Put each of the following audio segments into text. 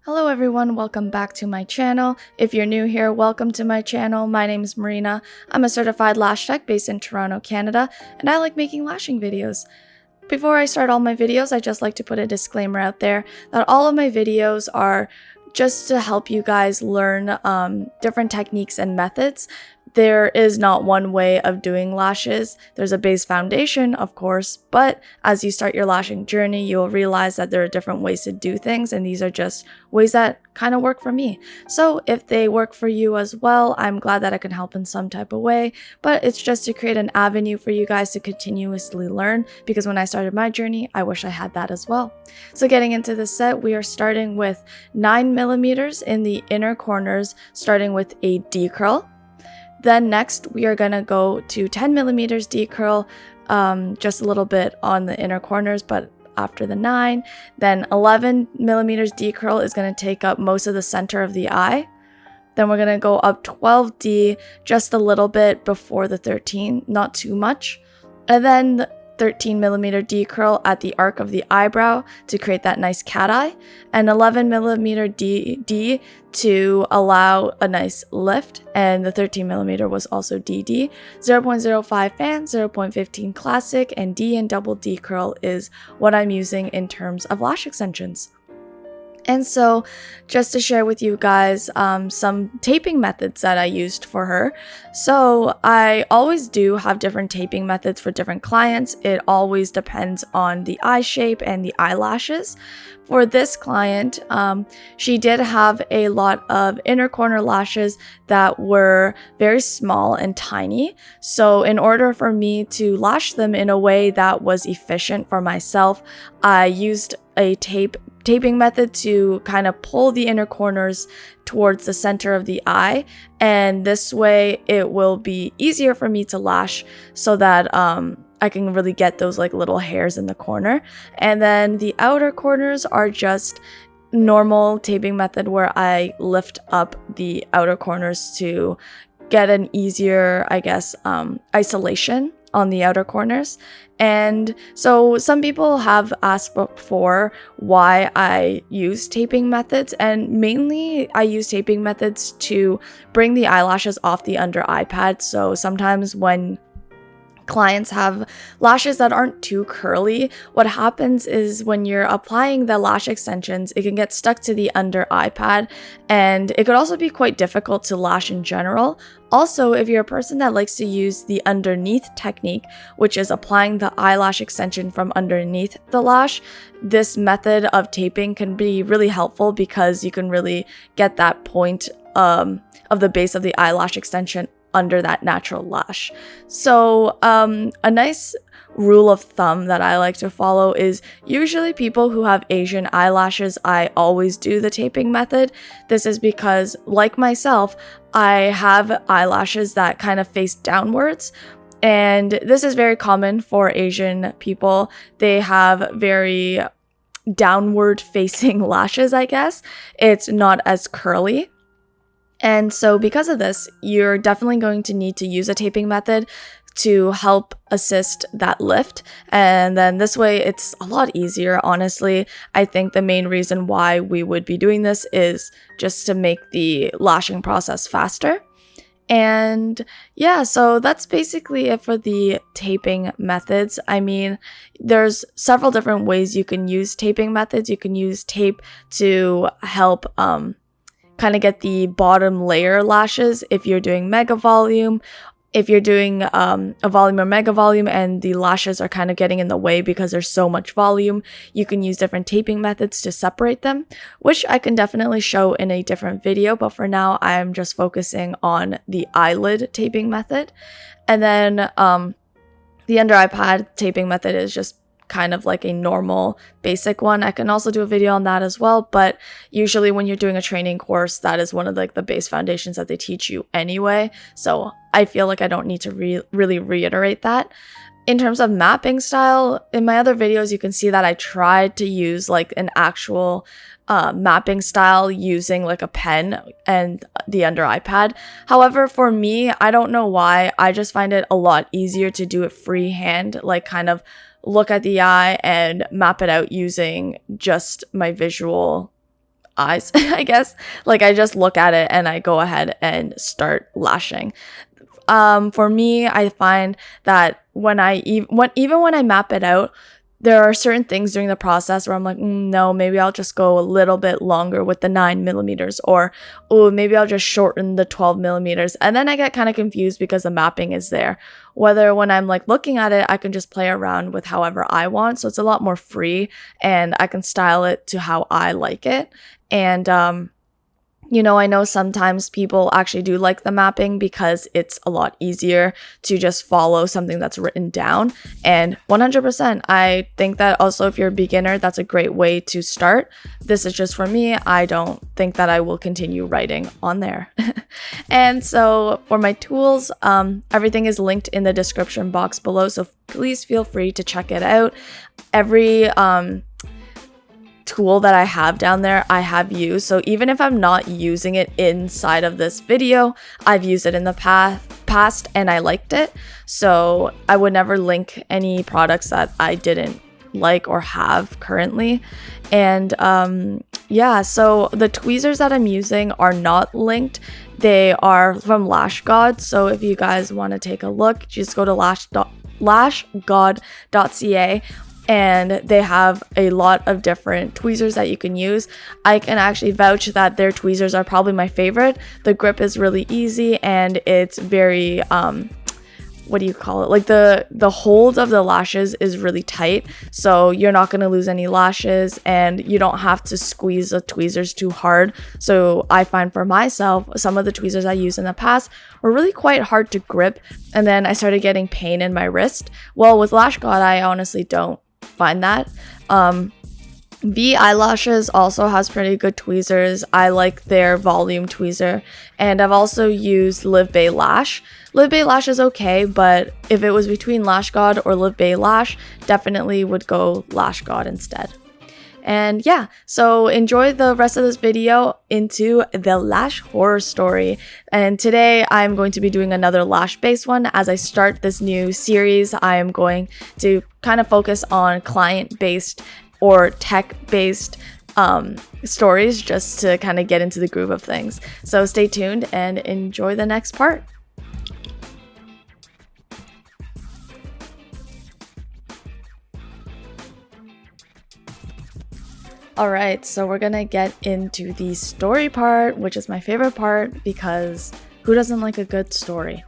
Hello everyone, welcome back to my channel. If you're new here, welcome to my channel. My name is Marina. I'm a certified lash tech based in Toronto, Canada, and I like making lashing videos. Before I start all my videos, I just like to put a disclaimer out there that all of my videos are just to help you guys learn different techniques and methods. There is not one way of doing lashes. There's a base foundation, of course, but as you start your lashing journey, you'll realize that there are different ways to do things, and these are just ways that kind of work for me. So if they work for you as well, I'm glad that I can help in some type of way, but it's just to create an avenue for you guys to continuously learn, because when I started my journey, I wish I had that as well. So getting into the set, we are starting with 9mm in the inner corners, starting with a D-curl. Then next, we are going to go to 10mm D-curl, just a little bit on the inner corners, but after the 9. Then 11mm D-curl is going to take up most of the center of the eye. Then we're going to go up 12D just a little bit before the 13, not too much. And then the 13mm D-curl at the arc of the eyebrow to create that nice cat eye, and 11mm D to allow a nice lift, and the 13mm was also DD. 0.05 fan, 0.15 classic, and D and double D curl is what I'm using in terms of lash extensions. And so, just to share with you guys some taping methods that I used for her. So I always do have different taping methods for different clients. It always depends on the eye shape and the eyelashes. For this client, she did have a lot of inner corner lashes that were very small and tiny. So in order for me to lash them in a way that was efficient for myself, I used a taping method to kind of pull the inner corners towards the center of the eye, and this way it will be easier for me to lash so that I can really get those like little hairs in the corner. And then the outer corners are just normal taping method where I lift up the outer corners to get an easier, I guess, isolation on the outer corners. And so some people have asked before why I use taping methods, and mainly I use taping methods to bring the eyelashes off the under eye pad. So sometimes when clients have lashes that aren't too curly, what happens is when you're applying the lash extensions, it can get stuck to the under eye pad, and it could also be quite difficult to lash in general. Also, if you're a person that likes to use the underneath technique, which is applying the eyelash extension from underneath the lash, this method of taping can be really helpful because you can really get that point of the base of the eyelash extension under that natural lash. So a nice rule of thumb that I like to follow is usually people who have Asian eyelashes, I always do the taping method. This is because, like myself, I have eyelashes that kind of face downwards, and this is very common for Asian people. They have very downward facing lashes, I guess. It's not as curly. And so because of this, you're definitely going to need to use a taping method to help assist that lift. And then this way it's a lot easier, honestly. I think the main reason why we would be doing this is just to make the lashing process faster. And yeah, so that's basically it for the taping methods. I mean, there's several different ways you can use taping methods. You can use tape to help kind of get the bottom layer lashes if you're doing mega volume. If you're doing a volume or mega volume and the lashes are kind of getting in the way because there's so much volume, you can use different taping methods to separate them, which I can definitely show in a different video, but for now I'm just focusing on the eyelid taping method. And then the under eye pad taping method is just kind of like a normal basic one. I can also do a video on that as well, but usually when you're doing a training course, that is one of like the base foundations that they teach you anyway, so I feel like I don't need to really reiterate that. In terms of mapping style, in my other videos you can see that I tried to use like an actual mapping style using like a pen and the under eye pad. However, for me, I don't know why, I just find it a lot easier to do it freehand, like kind of look at the eye and map it out using just my visual eyes, I guess. Like I just look at it and I go ahead and start lashing. For me, I find that even when I map it out, there are certain things during the process where I'm like, no, maybe I'll just go a little bit longer with the 9mm, or oh, maybe I'll just shorten the 12mm. And then I get kind of confused because the mapping is there. Whether when I'm like looking at it, I can just play around with however I want. So it's a lot more free and I can style it to how I like it. And, you know, I know sometimes people actually do like the mapping because it's a lot easier to just follow something that's written down. And 100%, I think that also if you're a beginner, that's a great way to start. This is just for me. I don't think that I will continue writing on there. And so for my tools, everything is linked in the description box below. So please feel free to check it out. Every tool that I have down there I have used, so even if I'm not using it inside of this video, I've used it in the past and I liked it, so I would never link any products that I didn't like or have currently. And yeah, so the tweezers that I'm using are not linked. They are from Lash God, so if you guys want to take a look, just go to lashgod.ca. And they have a lot of different tweezers that you can use. I can actually vouch that their tweezers are probably my favorite. The grip is really easy and it's very, what do you call it? Like the hold of the lashes is really tight. So you're not going to lose any lashes and you don't have to squeeze the tweezers too hard. So I find for myself, some of the tweezers I used in the past were really quite hard to grip. And then I started getting pain in my wrist. Well, with Lash God, I honestly don't find that. V Eyelashes also has pretty good tweezers. I like their volume tweezer, and I've also used Live Bay Lash. Live Bay Lash is okay, but if it was between Lash God or Live Bay Lash, definitely would go Lash God instead. And yeah, so enjoy the rest of this video into the lash horror story. And today I'm going to be doing another lash based one. As I start this new series, I am going to kind of focus on client based or tech based stories, just to kind of get into the groove of things. So stay tuned and enjoy the next part. Alright, so we're gonna get into the story part, which is my favorite part because who doesn't like a good story?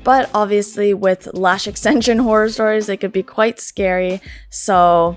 But obviously with lash extension horror stories, they could be quite scary. So,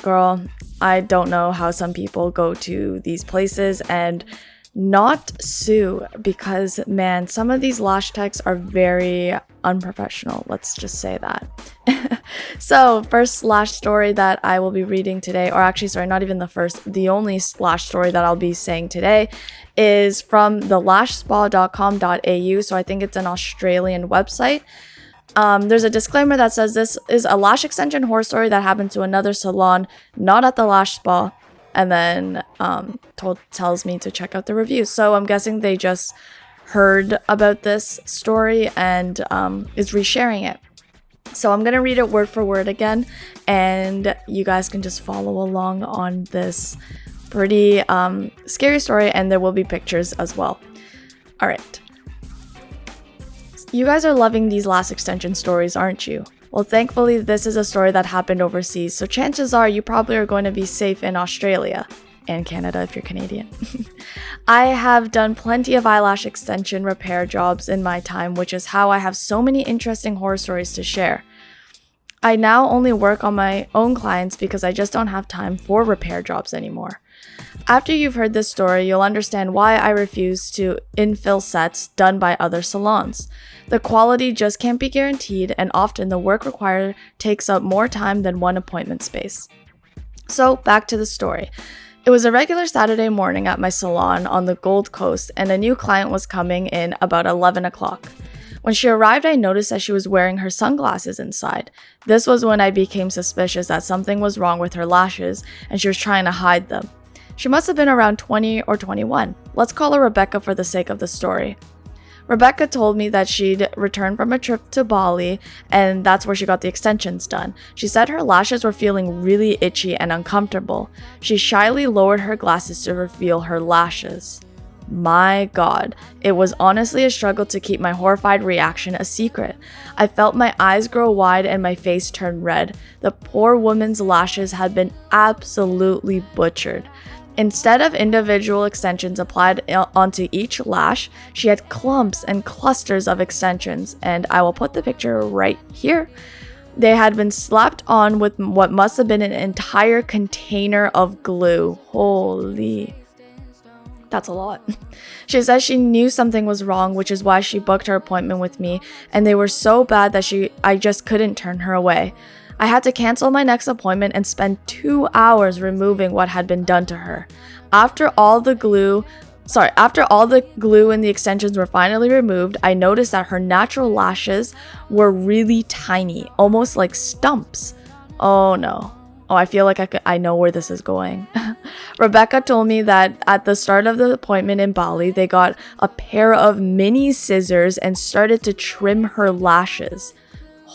girl, I don't know how some people go to these places and not sue, because man, some of these lash techs are very unprofessional, let's just say that. So first lash story that I will be reading today, or actually sorry, not even the first, the only lash story that I'll be saying today is from the lashspa.com.au. so I think it's an Australian website. There's a disclaimer that says this is a lash extension horror story that happened to another salon, not at the Lash Spa. And then tells me to check out the reviews. So I'm guessing they just heard about this story and is resharing it. So I'm going to read it word for word again, and you guys can just follow along on this pretty scary story, and there will be pictures as well. All right. You guys are loving these lash extension stories, aren't you? Well, thankfully, this is a story that happened overseas, so chances are you probably are going to be safe in Australia and Canada if you're Canadian. I have done plenty of eyelash extension repair jobs in my time, which is how I have so many interesting horror stories to share. I now only work on my own clients because I just don't have time for repair jobs anymore. After you've heard this story, you'll understand why I refuse to infill sets done by other salons. The quality just can't be guaranteed, and often the work required takes up more time than one appointment space. So, back to the story. It was a regular Saturday morning at my salon on the Gold Coast, and a new client was coming in about 11 o'clock. When she arrived, I noticed that she was wearing her sunglasses inside. This was when I became suspicious that something was wrong with her lashes, and she was trying to hide them. She must have been around 20 or 21. Let's call her Rebecca for the sake of the story. Rebecca told me that she'd returned from a trip to Bali and that's where she got the extensions done. She said her lashes were feeling really itchy and uncomfortable. She shyly lowered her glasses to reveal her lashes. My god, it was honestly a struggle to keep my horrified reaction a secret. I felt my eyes grow wide and my face turn red. The poor woman's lashes had been absolutely butchered. Instead of individual extensions applied onto each lash, she had clumps and clusters of extensions, and I will put the picture right here. They had been slapped on with what must have been an entire container of glue. Holy, that's a lot. She says she knew something was wrong, which is why she booked her appointment with me, and they were so bad that I just couldn't turn her away. I had to cancel my next appointment and spend 2 hours removing what had been done to her. After all the glue and the extensions were finally removed, I noticed that her natural lashes were really tiny, almost like stumps. Oh no. Oh, I feel like I know where this is going. Rebecca told me that at the start of the appointment in Bali, they got a pair of mini scissors and started to trim her lashes.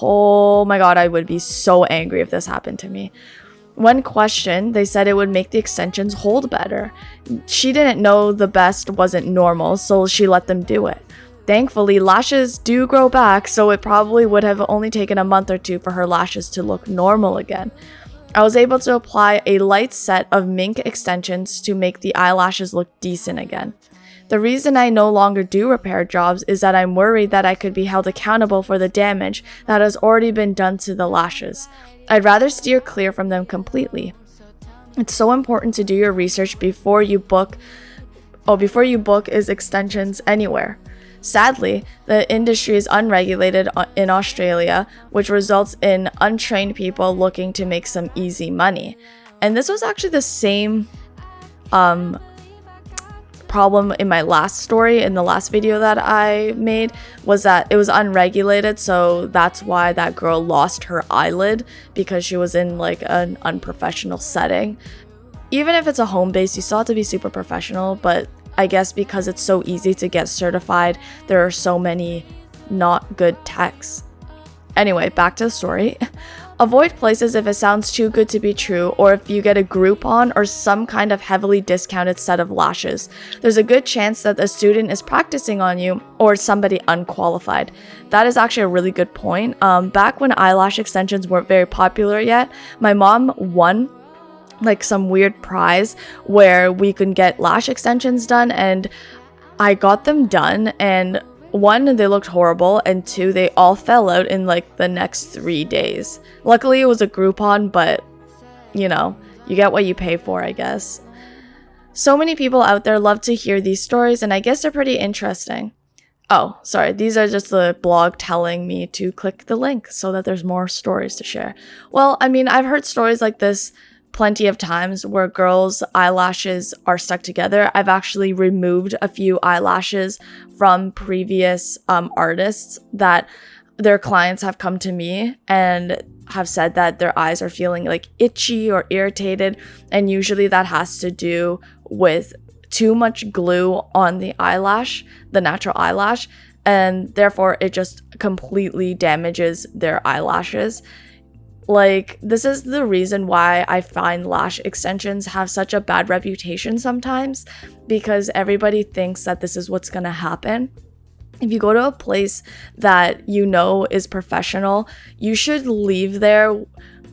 Oh my god, I would be so angry if this happened to me. When questioned, they said it would make the extensions hold better. She didn't know the best wasn't normal, so she let them do it. Thankfully, lashes do grow back, so it probably would have only taken a month or two for her lashes to look normal again. I was able to apply a light set of mink extensions to make the eyelashes look decent again. The reason I no longer do repair jobs is that I'm worried that I could be held accountable for the damage that has already been done to the lashes. I'd rather steer clear from them completely. It's so important to do your research before you book extensions anywhere. Sadly, the industry is unregulated in Australia, which results in untrained people looking to make some easy money. And this was actually the same problem in my last story, in the last video that I made, was that it was unregulated, so that's why that girl lost her eyelid, because she was in like an unprofessional setting. Even if it's a home base, you still have to be super professional, but I guess because it's so easy to get certified, there are so many not good techs. Anyway, back to the story. Avoid places if it sounds too good to be true, or if you get a Groupon or some kind of heavily discounted set of lashes. There's a good chance that the student is practicing on you or somebody unqualified. That is actually a really good point. Back when eyelash extensions weren't very popular yet, my mom won like some weird prize where we could get lash extensions done, and I got them done, and 1, they looked horrible, and 2, they all fell out in like the next 3 days. Luckily it was a Groupon, but you know, you get what you pay for, I guess. So many people out there love to hear these stories, and I guess they're pretty interesting. Oh, sorry, these are just the blog telling me to click the link so that there's more stories to share. Well, I mean, I've heard stories like this plenty of times where girls' eyelashes are stuck together. I've actually removed a few eyelashes from previous artists that their clients have come to me and have said that their eyes are feeling like itchy or irritated, and usually that has to do with too much glue on the eyelash, the natural eyelash, and therefore it just completely damages their eyelashes. Like, this is the reason why I find lash extensions have such a bad reputation sometimes, because everybody thinks that this is what's gonna happen. If you go to a place that you know is professional, you should leave there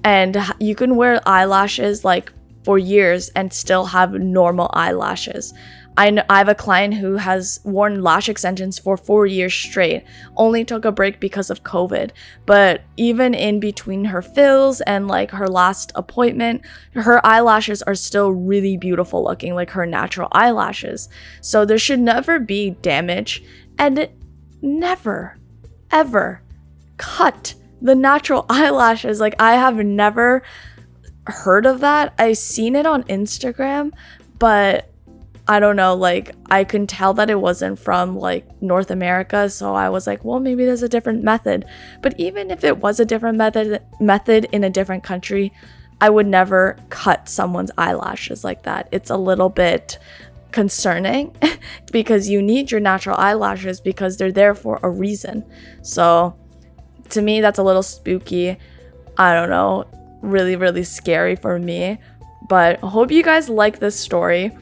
and you can wear eyelashes like for years and still have normal eyelashes. I have a client who has worn lash extensions for 4 years straight, only took a break because of COVID. But even in between her fills and like her last appointment, her eyelashes are still really beautiful looking, like her natural eyelashes. So there should never be damage, and never, ever cut the natural eyelashes. Like, I have never heard of that. I've seen it on Instagram, but I don't know, like, I can tell that it wasn't from like North America, so I was like, well, maybe there's a different method. But even if it was a different method in a different country, I would never cut someone's eyelashes like that. It's a little bit concerning because you need your natural eyelashes because they're there for a reason. So to me, that's a little spooky. I don't know, really, really scary for me. But I hope you guys like this story.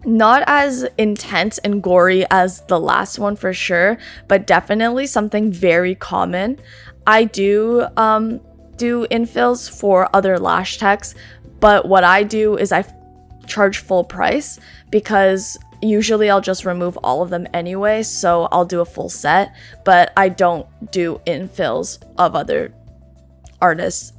Not as intense and gory as the last one for sure, but definitely something very common. I do infills for other lash techs, but what I do is I charge full price because usually I'll just remove all of them anyway, so I'll do a full set, but I don't do infills of other artists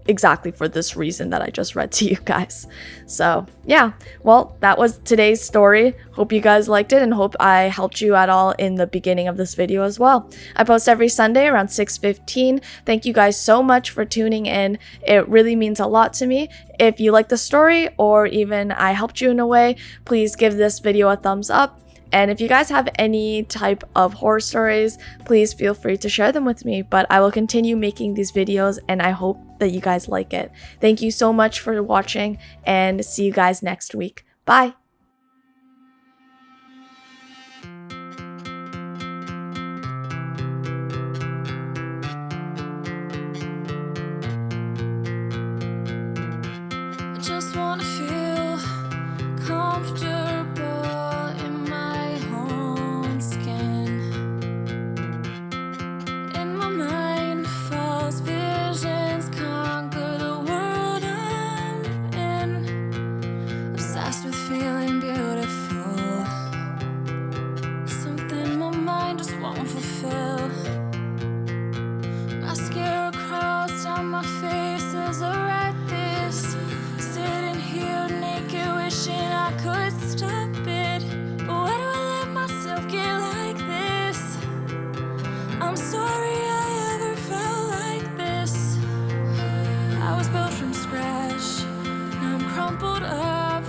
exactly for this reason that I just read to you guys. So yeah, well, that was today's story. Hope you guys liked it and hope I helped you at all in the beginning of this video as well. I post every Sunday around 6:15. Thank you guys so much for tuning in. It really means a lot to me. If you like the story or even I helped you in a way, please give this video a thumbs up. And if you guys have any type of horror stories, please feel free to share them with me. But I will continue making these videos and I hope that you guys like it. Thank you so much for watching and see you guys next week. Bye! I just wanna feel comfortable in my own skin. In my mind, false visions conquer the world I'm in. Obsessed with feeling beautiful, something my mind just won't fulfill. Mascara crawls down my face as I write this. Sitting here naked, wishing I could stop it. But why do I let myself get like this? I'm sorry I ever felt like this. I was built from scratch, now I'm crumpled up.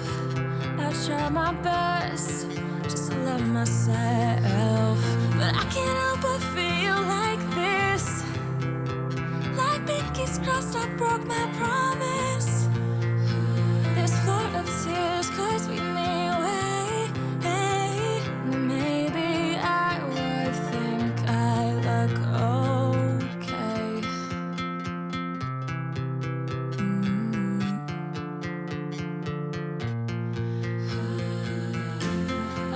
I've tried my best just to let myself, but I can't help but feel like this. Like pinkies crossed, I broke my promise. This flood of tears cause we made way. Maybe I would think I look okay.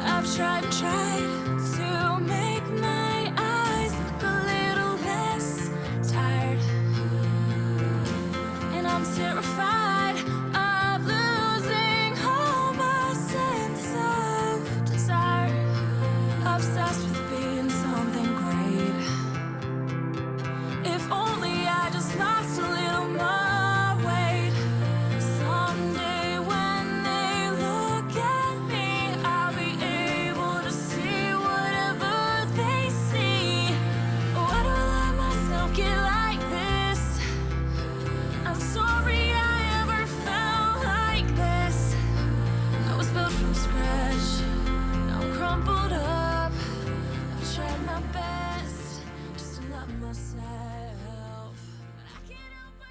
I've tried and tried